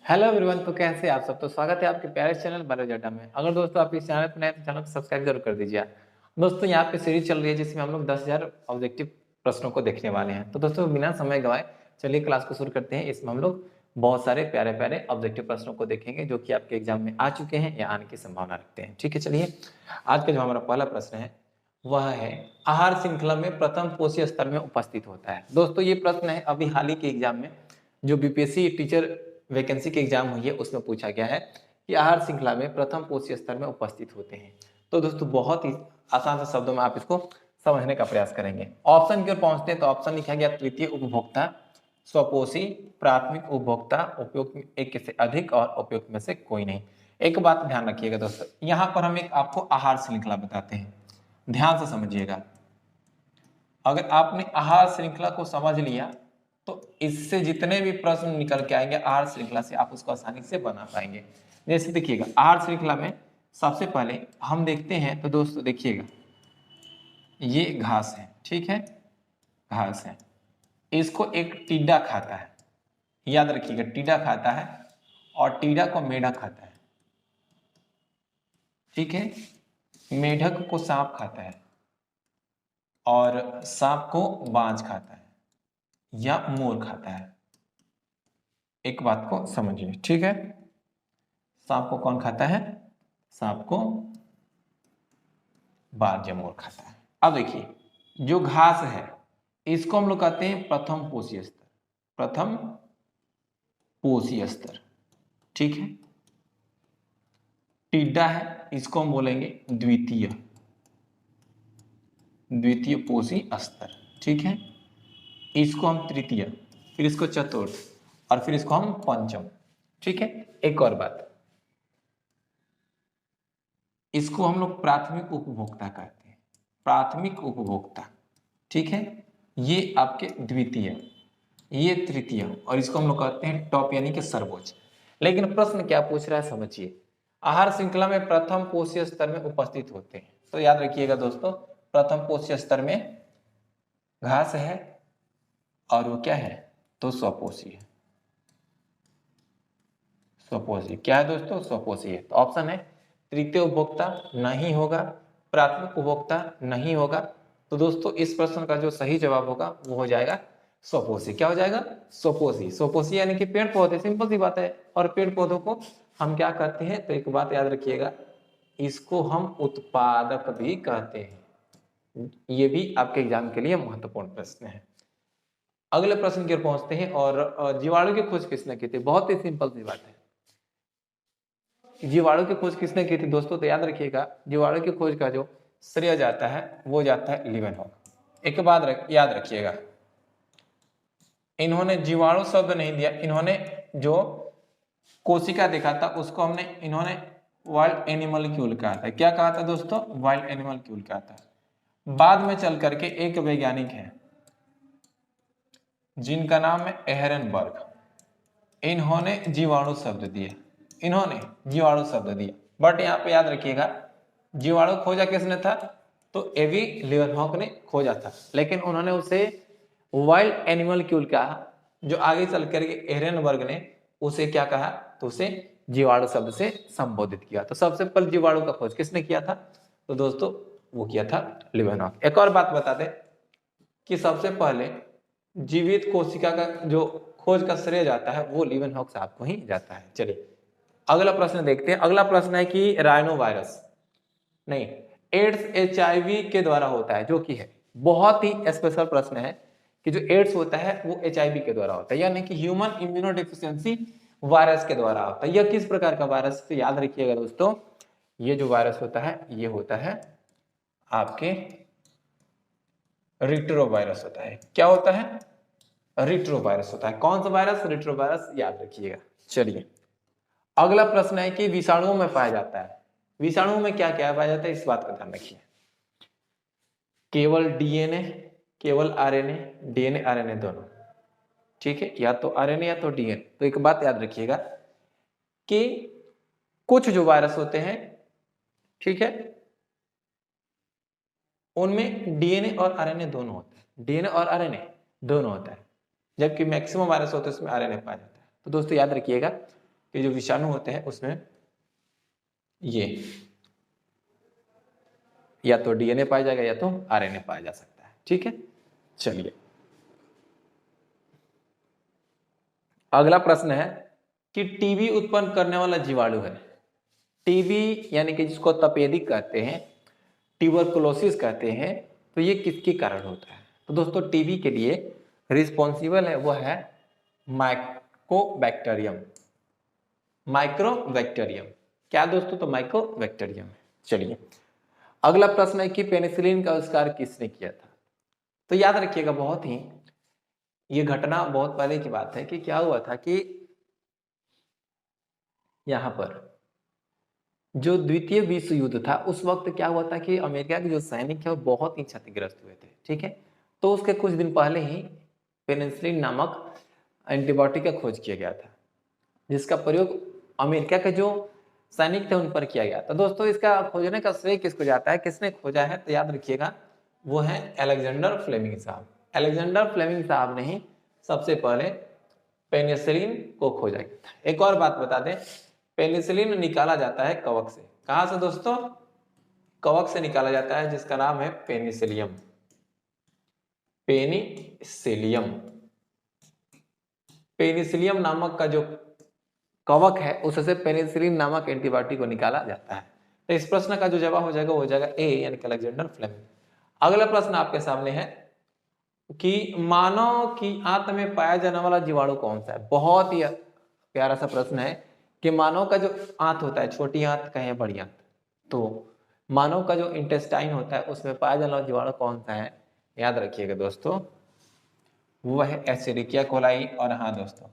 Hello everyone. तो कैसे हैं आप सब। तो स्वागत है आपके प्यारे चैनल बायोलॉजी अड्डा में। अगर दोस्तों आप इस चैनल पर नए तो चैनल को सब्सक्राइब जरूर कर दीजिए। दोस्तों यहाँ पे सीरीज चल रही है जिसमें हम लोग 10,000 ऑब्जेक्टिव प्रश्नों को देखने वाले हैं। तो दोस्तों बिना समय गवाए चलिए क्लास को शुरू करते हैं। इसमें हम लोग बहुत सारे प्यारे प्यारे ऑब्जेक्टिव प्रश्नों को देखेंगे जो कि आपके एग्जाम में आ चुके हैं या आने की संभावना रखते हैं। ठीक है, चलिए आज का जो हमारा पहला प्रश्न है वह है आहार श्रृंखला में प्रथम पोषी स्तर में उपस्थित होता है। दोस्तों ये प्रश्न है अभी हाल ही के एग्जाम में जो बीपीएससी टीचर वैकेंसी के एग्जाम हुई है उसमें पूछा गया है कि आहार श्रृंखला में प्रथम पोषी स्तर में उपस्थित होते हैं। तो दोस्तों बहुत ही आसान से शब्दों में आप इसको समझने का प्रयास करेंगे। ऑप्शन की ओर पहुंचते हैं तो ऑप्शन लिखा गया तृतीय उपभोक्ता, स्वपोषी, प्राथमिक उपभोक्ता, उपयोग में एक से अधिक और उपयोग में से कोई नहीं। एक बात ध्यान रखिएगा दोस्तों, यहाँ पर हम एक आपको आहार श्रृंखला बताते हैं, ध्यान से समझिएगा। अगर आपने आहार श्रृंखला को समझ लिया तो इससे जितने भी प्रश्न निकल के आएंगे आहार श्रृंखला से आप उसको आसानी से बना पाएंगे। जैसे देखिएगा आहार श्रृंखला में सबसे पहले हम देखते हैं तो दोस्तों देखिएगा ये घास है, ठीक है, घास है, इसको एक टिड्डा खाता है, याद रखिएगा टिड्डा खाता है और टिड्डा को मेढक खाता है, ठीक है, मेढक को सांप खाता है और सांप को बाज खाता है या मोर खाता है। एक बात को समझिए, ठीक है, सांप को कौन खाता है, सांप को बाज या मोर खाता है। अब देखिए जो घास है इसको हम लोग कहते हैं प्रथम पोषी स्तर, प्रथम पोषी स्तर, ठीक है। टिड्डा है इसको हम बोलेंगे द्वितीय, द्वितीय पोषी स्तर, ठीक है। इसको हम तृतीय, फिर इसको चतुर्थ और फिर इसको हम पंचम, ठीक है। एक और बात, इसको हम लोग प्राथमिक उपभोक्ता कहते हैं, प्राथमिक उपभोक्ता, ठीक है। ये आपके द्वितीय, ये तृतीय और इसको हम लोग कहते हैं टॉप यानी कि सर्वोच्च। लेकिन प्रश्न क्या पूछ रहा है समझिए, आहार श्रृंखला में प्रथम पोषी स्तर में उपस्थित होते हैं। तो याद रखिएगा दोस्तों प्रथम पोषी स्तर में घास है और वो क्या है तो स्वपोषी है। स्वपोषी क्या है दोस्तों, स्वपोषी है। तो ऑप्शन है तृतीय उपभोक्ता नहीं होगा, प्राथमिक उपभोक्ता नहीं होगा। तो दोस्तों इस प्रश्न का जो सही जवाब होगा वो हो जाएगा स्वपोषी। क्या हो जाएगा, स्वपोषी। स्वपोषी यानी कि पेड़ पौधे, सिंपल सी बात है। और पेड़ पौधों को हम क्या कहते हैं, तो एक बात याद रखिएगा, इसको हम उत्पादक भी कहते हैं। ये भी आपके एग्जाम के लिए महत्वपूर्ण प्रश्न है। अगले प्रश्न की ओर पहुंचते हैं। और जीवाणु की खोज किसने की थी, बहुत ही सिंपल सी बात है। जीवाणु की खोज किसने की थी दोस्तों, तो याद रखिएगा जीवाणु की खोज का जो श्रेय जाता है वो जाता है लीवेनहॉक। एक बात याद रखिएगा, इन्होंने जीवाणु शब्द नहीं दिया, इन्होंने जो कोशिका देखा था उसको हमने इन्होंने वाइल्ड एनिमलक्यूल कहा था। क्या कहा था दोस्तों, वाइल्ड एनिमलक्यूल कहा था। बाद में चल करके एक वैज्ञानिक है जिनका नाम है एहरनबर्ग, इन्होंने जीवाणु शब्द दिया, इन्होंने जीवाणु शब्द दिया। बट यहाँ पे याद रखिएगा जीवाणु खोजा किसने था, तो एवी लीवेनहॉक ने खोजा था, लेकिन उन्होंने उसे वाइल्ड एनिमलक्यूल कहा। जो आगे चल करके एहरनबर्ग ने उसे क्या कहा, तो उसे जीवाणु शब्द से संबोधित किया। तो सबसे पहले जीवाणु का खोज किसने किया था, तो दोस्तों वो किया था लीवेनहॉक। एक और बात बता दें कि सबसे पहले जीवित कोशिका का जो खोज का श्रेय जाता है वो लीवेनहॉक साहब को ही जाता है। चलिए अगला प्रश्न देखते हैं। अगला प्रश्न है कि राइनो वायरस नहीं, एड्स एचआईवी के द्वारा होता है, जो कि है बहुत ही स्पेशल प्रश्न है कि जो एड्स होता है वो एचआईवी के द्वारा होता है, यानी कि ह्यूमन इम्यूनोडेफिशिएंसी वायरस के द्वारा होता है। यह किस प्रकार का वायरस, तो याद रखिएगा दोस्तों ये जो वायरस होता है ये होता है आपके रिट्रोवायरस होता है। क्या होता है, रिट्रोवायरस होता है। कौन सा वायरस, रिट्रोवायरस, याद रखिएगा। चलिए अगला प्रश्न है कि विषाणुओं में पाया जाता है, विषाणुओं में क्या क्या पाया जाता है, इस बात का ध्यान रखिए। केवल डीएनए, केवल आरएनए, डीएनए आरएनए दोनों, ठीक है, या तो आरएनए या तो डीएनए। तो एक बात याद रखिएगा कि कुछ जो वायरस होते हैं, ठीक है, उनमें डीएनए और आरएनए दोनों होता है, डीएनए और आरएनए दोनों होता है, जबकि मैक्सिमम वायरस होते हैं उसमें आरएनए पाया जाता है। तो दोस्तों याद रखिएगा के जो विषाणु होते हैं उसमें ये या तो डीएनए पाया जाएगा या तो आरएनए पाया जा सकता है। ठीक है, चलिए अगला प्रश्न है कि टीबी उत्पन्न करने वाला जीवाणु है। टीबी यानी कि जिसको तपेदिक कहते हैं, ट्यूबरकुलोसिस कहते हैं, तो ये किसके कारण होता है? तो दोस्तों टीबी के लिए रिस्पॉन्सिबल है वो है माइकोबैक्टीरियम। माइक्रोबैक्टीरियम क्या दोस्तों? तो माइकोबैक्टीरियम है। चलिए अगला प्रश्न है कि पेनिसिलिन का आविष्कार किसने किया था? तो याद रखिएगा, बहुत ही ये घटना बहुत पहले की बात है कि क्या हुआ था कि यहां पर जो द्वितीय विश्व युद्ध था उस वक्त क्या हुआ था कि अमेरिका के जो सैनिक है वो बहुत ही क्षतिग्रस्त हुए थे। ठीक है, तो उसके कुछ दिन पहले ही पेनिसिलिन नामक एंटीबायोटिक का खोज किया गया था, जिसका प्रयोग अमेरिका के जो सैनिक थे उन पर किया गया था। दोस्तों इसका खोजने का श्रेय किसको जाता है, किसने खोजा है? तो याद रखिएगा वो है अलेक्जेंडर फ्लेमिंग साहब। अलेक्जेंडर फ्लेमिंग साहब ने ही सबसे पहले पेनिसिलिन को खोजा गया था। एक और बात बता दें, पेनिसिलिन निकाला जाता है कवक से। कहां से दोस्तों? कवक से निकाला जाता है, जिसका नाम है पेनिसिलियम। पेनिसिलियम पेनिसिलियम नामक का जो कवक है उससे पेनिसिलिन नामक एंटीबायोटिक को निकाला जाता है। तो इस प्रश्न का जो जवाब हो जाएगा वो हो जाएगा ए, यानी कि अलेक्जेंडर फ्लेमिंग। अगला प्रश्न आपके सामने है कि मानव की आंत में पाया जाने वाला जीवाणु कौन सा है? बहुत ही प्यारा सा प्रश्न है कि मानव का जो आंत होता है, छोटी आंत कहें बड़ी आंत, तो मानव का जो इंटेस्टाइन होता है उसमें पाया जाने वाला जीवाणु कौन सा है? याद रखिएगा दोस्तों, वो है एस्चेरिचिया कोलाई। और हाँ दोस्तों,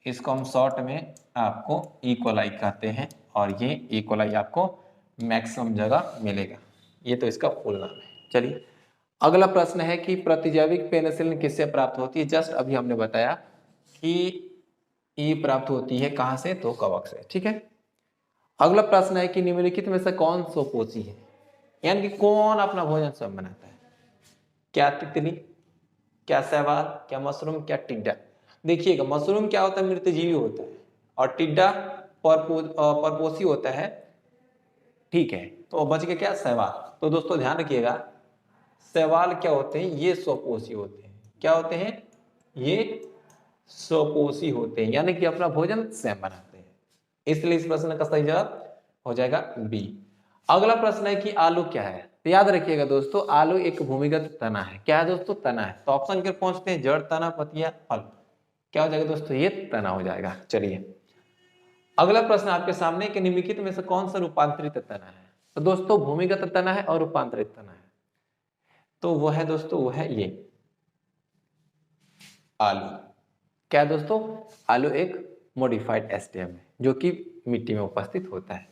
इसको हम शॉर्ट में आपको ई कोलाई कहते हैं, और ये ई कोलाई आपको मैक्सिमम जगह मिलेगा। ये तो इसका फुल नाम है। चलिए अगला प्रश्न है कि प्रतिजैविक पेनिसिलिन किससे प्राप्त होती है? जस्ट अभी हमने बताया कि ये प्राप्त होती है कहां से? तो कवक से। ठीक है, अगला प्रश्न है कि निम्नलिखित में से कौन स्वपोषी है, यानी कि कौन अपना भोजन स्वयं बनाता है? क्या तितली, क्या शैवाल, क्या मशरूम, क्या टिड्डा? देखिएगा मशरूम क्या होता है? मृतजीवी होता है, और टिड्डा परपोषी होता है। ठीक है, तो बच गया क्या? शैवाल। तो दोस्तों ध्यान रखिएगा, शैवाल क्या होते हैं? ये स्वपोषी होते हैं। क्या होते हैं? ये स्वपोषी होते हैं, यानी कि अपना भोजन स्वयं बनाते हैं। इसलिए इस प्रश्न का सही जवाब हो जाएगा बी। अगला प्रश्न है कि आलू क्या है? तो याद रखिएगा दोस्तों, आलू एक भूमिगत तना है। क्या है दोस्तों? तना है। तो ऑप्शन के पहुंचते हैं, जड़, तना, पतिया, फल। क्या हो जाएगा दोस्तों? ये तना हो जाएगा। चलिए अगला प्रश्न आपके सामने कि निम्नलिखित में से कौन सा रूपांतरित तना है? तो दोस्तों भूमिगत तना है और रूपांतरित तना है, तो वो है दोस्तों, वो है ये आलू। क्या है दोस्तों? आलू एक मॉडिफाइड एस्टेम है जो कि मिट्टी में उपस्थित होता है।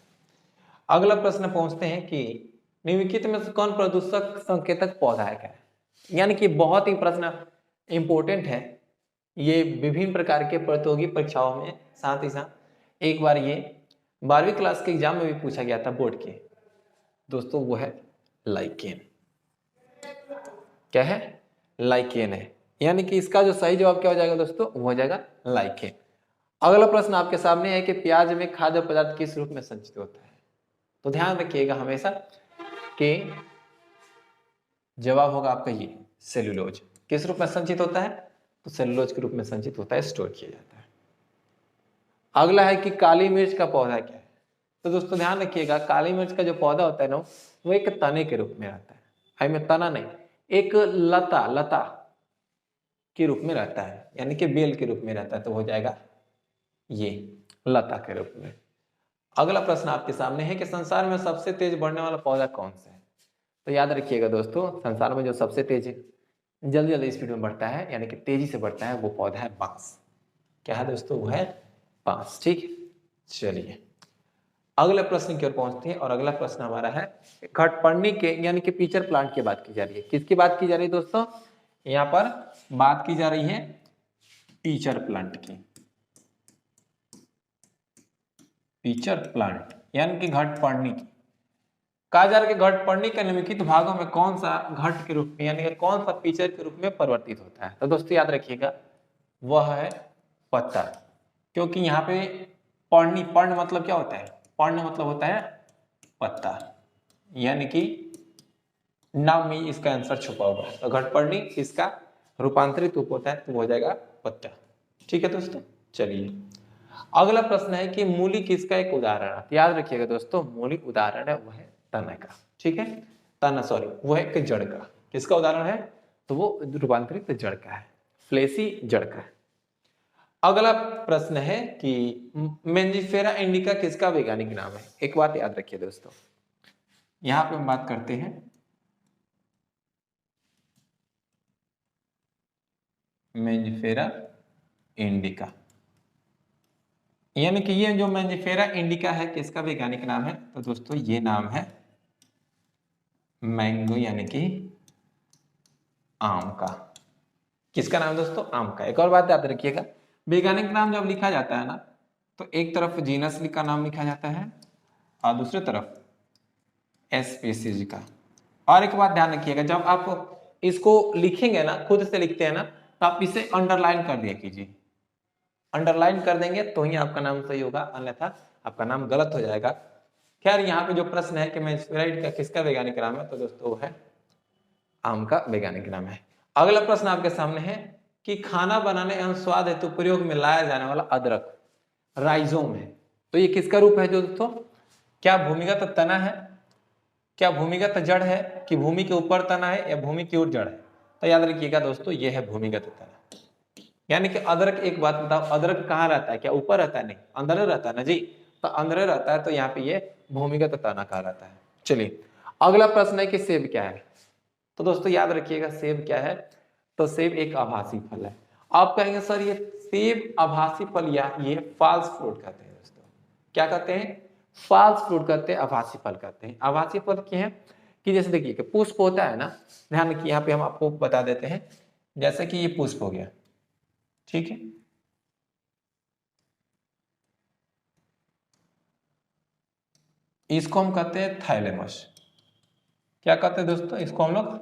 अगला प्रश्न पहुंचते हैं कि निम्नलिखित में से कौन प्रदूषक संकेतक पौधा है? क्या है? यानी कि बहुत ही प्रश्न इंपॉर्टेंट है, ये विभिन्न प्रकार के प्रतियोगी परीक्षाओं में, साथ ही साथ एक बार ये 12वीं क्लास के एग्जाम में भी पूछा गया था बोर्ड के। दोस्तों वो है लाइकेन। क्या है? लाइकेन है, यानी कि इसका जो सही जवाब क्या हो जाएगा दोस्तों? वो हो जाएगा लाइकेन। अगला प्रश्न आपके सामने है कि प्याज में खाद्य पदार्थ किस रूप में संचित होता है? तो ध्यान रखिएगा हमेशा कि जवाब होगा आपका ये सेलुलोज। किस रूप में संचित होता है? तो सेलुलोज के रूप में संचित होता है, स्टोर किया जाता है। अगला है कि काली मिर्च का पौधा क्या है? तो दोस्तों ध्यान रखिएगा, काली मिर्च का जो पौधा होता है ना, वो एक तने के रूप में रहता है। हाई में तना नहीं, एक लता के रूप में रहता है, यानी कि बेल के रूप में रहता है, तो हो जाएगा ये लता के रूप में। अगला प्रश्न आपके सामने है कि संसार में सबसे तेज बढ़ने वाला पौधा कौन सा है? तो याद रखिएगा दोस्तों, संसार में जो सबसे तेज जल्दी जल्दी स्पीड में बढ़ता है, यानी कि तेजी से बढ़ता है, वो पौधा है बांस। क्या है दोस्तों? वो है बांस। ठीक, चलिए अगले प्रश्न की ओर पहुंचते हैं, और अगला प्रश्न हमारा है घटपर्णी के यानी कि पीचर प्लांट की बात की जा रही है। किसकी बात की जा रही है दोस्तों? यहाँ पर बात की जा रही है पीचर प्लांट की। पीचर प्लांट यानी कि घटपर्णी की। कहा जा रहा है कि घटपर्णी के निम्नलिखित भागों में कौन सा घट के रूप में, यानी कि कौन सा पीचर के रूप में परिवर्तित होता है? तो दोस्तों याद रखिएगा वह है पत्ता, क्योंकि यहाँ पे पर्णी, पर्ण मतलब क्या होता है? पर्ण मतलब होता है पत्ता, यानी कि नाम में इसका आंसर छुपा हुआ है। तो घटपर्णी इसका रूपांतरित रूप होता है तो वो हो जाएगा पत्ता। ठीक है दोस्तों, चलिए अगला प्रश्न है कि मूली किसका एक उदाहरण है? याद रखिएगा दोस्तों, मूली उदाहरण है वह है तना का। ठीक है, तना सॉरी वो है एक जड़ का। किसका उदाहरण है? तो वो रूपांतरित जड़ का है, फ्लेसी जड़ का है। अगला प्रश्न है कि मेंजिफेरा इंडिका किसका वैज्ञानिक नाम है? एक बात याद रखिए दोस्तों, यहां पे हम बात करते हैं मेंजिफेरा इंडिका, यानी कि ये जो मेंजिफेरा इंडिका है किसका वैज्ञानिक नाम है? तो दोस्तों ये नाम है मैंगो, यानी कि आम का। किसका नाम दोस्तों? आम का। एक और बात याद रखिएगा, वैज्ञानिक नाम जब लिखा जाता है ना तो एक तरफ जीनस का नाम लिखा जाता है और दूसरी तरफ स्पीसीज का। और एक बात ध्यान रखिएगा, जब आप इसको लिखेंगे ना, खुद से लिखते हैं ना, तो आप इसे अंडरलाइन कर दिया कीजिए। अंडरलाइन कर देंगे तो ही आपका नाम सही होगा, अन्यथा आपका नाम गलत हो जाएगा। खैर यहाँ पे जो प्रश्न है कि मेंजिफेरा का किसका वैज्ञानिक नाम है, तो दोस्तों वो है आम का वैज्ञानिक नाम है। अगला प्रश्न आपके सामने है कि खाना बनाने एवं स्वाद हेतु प्रयोग में लाया जाने वाला अदरक राइजोम है, तो ये किसका रूप है दोस्तों? क्या भूमिगत तना है, क्या भूमिगत जड़ है, कि भूमि के ऊपर तना है या भूमि की ओर जड़ है? तो याद रखिएगा दोस्तों ये है भूमिगत तना। यानी कि अदरक, एक बात बताओ, अदरक कहाँ रहता है? क्या ऊपर रहता है? नहीं, अंदर रहता है ना जी। तो अंदर रहता है तो यहाँ पे ये भूमिगत तना कहा रहता है। चलिए अगला प्रश्न है कि सेब क्या है? तो दोस्तों याद रखिएगा सेब क्या है? तो सेब एक आभासी फल है। आप कहेंगे सर ये सेब आभासी फल या ये फॉल्स फ्रूट कहते हैं दोस्तों। क्या कहते हैं? फॉल्स फ्रूट कहते हैं, आभासी फल कहते हैं। आभासी फल क्या है कि जैसे देखिए कि पुष्प होता है ना, ध्यान रखिए यहाँ पे हम आपको बता देते हैं, जैसे कि ये पुष्प हो गया, ठीक है, इसको हम कहते हैं थैलेमस। क्या कहते हैं दोस्तों? इसको हम लोग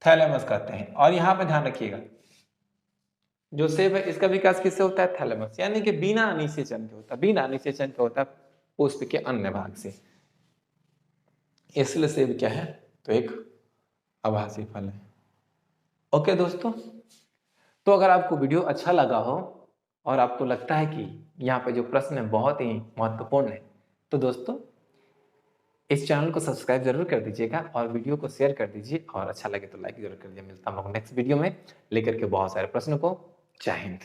थैलेमस कहते हैं। और यहाँ पे ध्यान रखिएगा, जो सेब है इसका विकास किससे होता है? थैलेमस, यानी कि बिना निषेचन के होता है, बिना निषेचन के होता है पुष्प के अन्य भाग से। इसलिए सेब क्या है? तो एक आभासी फल है। ओके दोस्तों, तो अगर आपको वीडियो अच्छा लगा हो और आपको लगता है कि यहाँ पे जो प्रश्न है बहुत ही महत्वपूर्ण है, तो दोस्तों इस चैनल को सब्सक्राइब जरूर कर दीजिएगा और वीडियो को शेयर कर दीजिए, और अच्छा लगे तो लाइक जरूर कर दीजिए। मिलता हूँ नेक्स्ट वीडियो में लेकर के बहुत सारे प्रश्नों को। जय हिंद।